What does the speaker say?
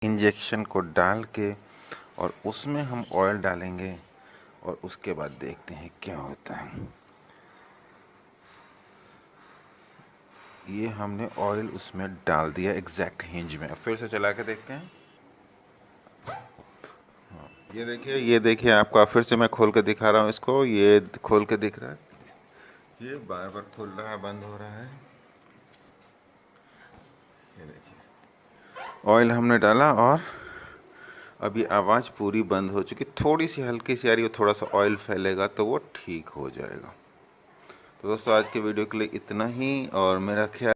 Injection को डाल के और उसमें हम ऑयल डालेंगे और उसके बाद देखते हैं क्या होता है। ये हमने ऑयल उसमें डाल दिया एग्जैक्ट हिंज में। फिर से चला के देखते हैं। ये देखिए आपको फिर से मैं खोल के दिखा रहा हूँ इसको। ये खोल के दिख रहा है, ये बार बार खुल रहा है, बंद हो रहा है। ये देखिए ऑयल हमने डाला और अभी आवाज़ पूरी बंद हो चुकी। थोड़ी सी हल्की सी आ रही है, थोड़ा सा ऑयल फैलेगा तो वो ठीक हो जाएगा। तो दोस्तों आज के वीडियो के लिए इतना ही, और मेरा ख्याल